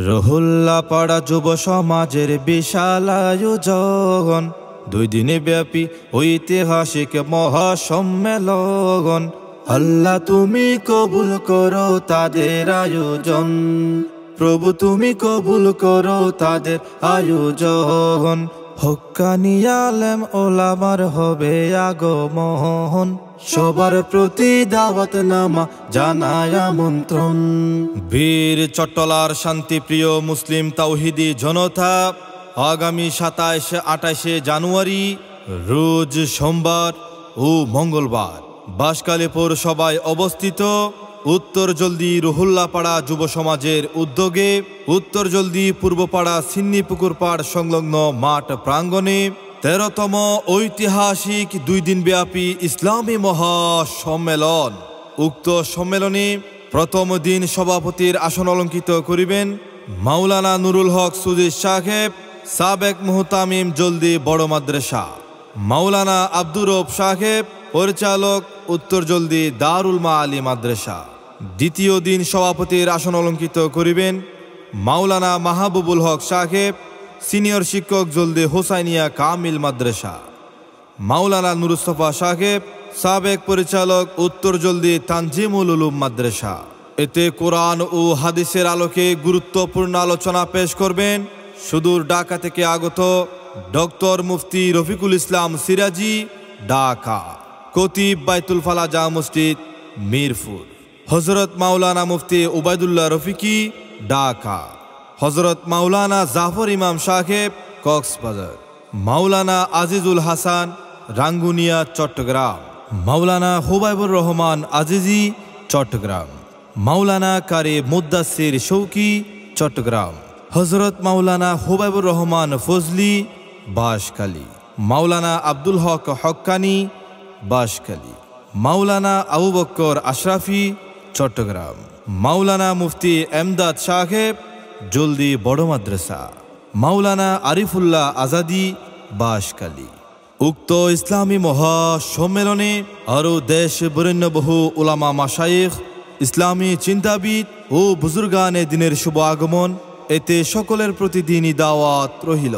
রহুল্লাপাড়া যুব সমাজের বিশাল আয়োজন, 2 দিনে ব্যাপী ঐতিহাসিক মহাসম্মেলন। আল্লাহ তুমি কবুল করো তাদের আয়োজন, প্রভু তুমি কবুল করো তাদের আয়োজন। হক্কানি আলেম ওলামার হবে আগমন, সবার প্রতি দাওয়াত নামা জানায় আমন্ত্রণ। বীর চট্টলার শান্তিপ্রিয় মুসলিম তাওহিদি জনতা আগামী 27-28 জানুয়ারি রোজ সোমবার ও মঙ্গলবার বাঁশখালী পৌরসভায় অবস্থিত উত্তর জলদি রহুল্লাপাড়া যুব সমাজের উদ্যোগে উত্তর জলদি পূর্বপাড়া সিন্নিপুকুর পাড় সংলগ্ন মাঠ প্রাঙ্গণে 13তম ঐতিহাসিক 2 দিন ব্যাপী ইসলামী মহাসম্মেলন। উক্ত সম্মেলনে প্রথম দিন সভাপতির আসন অলঙ্কিত করিবেন মাওলানা নুরুল হক সুজি সাহেব, সাবেক মুহতামিম জলদি বড় মাদ্রাসা, মাওলানা আব্দুর রব সাহেব, পরিচালক উত্তর জলদি দারুল মাআলি মাদ্রাসা। দ্বিতীয় দিন সভাপতির আসন অলঙ্কিত করিবেন মাওলানা মাহবুবুল হক সাহেব, সিনিয়র শিক্ষক জলদি হোসাইনিয়া কামিল মাদ্রাসা, মাওলানা নুরুস্তফা সাহেব, সাবেক পরিচালক উত্তর জলদি তানজিমুল উলুম মাদ্রাসা। এতে কোরআন ও হাদিসের আলোকে গুরুত্বপূর্ণ আলোচনা পেশ করবেন সুদূর ঢাকা থেকে আগত ডক্টর মুফতি রফিকুল ইসলাম সিরাজি, ঢাকা। খতিব বাইতুল ফালাহ জামে মসজিদ, মিরপুর। হযরত মাওলানা মুফতি উবাইদুল্লাহ রফিকি, ঢাকা। হযরত মাওলানা জাফর ইমাম সাহেব, কক্সবাজার। মাওলানা আজিজুল হাসান, রাঙ্গুনিয়া, চট্টগ্রাম। মাওলানা হুবাইবুর রহমান আজিজি, চট্টগ্রাম। মাওলানা কারি মুদ্দাসির শৌকি, চট্টগ্রাম। হযরত মাওলানা হুবাইবুর রহমান ফজলি, বাঁশখালী। মাওলানা আব্দুল হক হক্কানি, বাঁশখালী। মাওলানা আবু বকর আশরাফি, চট্টগ্রাম। মাওলানা মুফতি এমদাদ সাহেব, জলদি বড় মাদ্রাসা। মাওলানা আরিফুল্লাহ আজাদি, বাঁশখালী। উক্ত ইসলামী মহাসম্মেলনে আরও দেশ বরেণ্য বহু উলামা মাশায়েখ, ইসলামী চিন্তাবিদ ও বুজুর্গানে দিনের শুভ আগমন। এতে সকলের প্রতিদিনই দাওয়াত রহিল।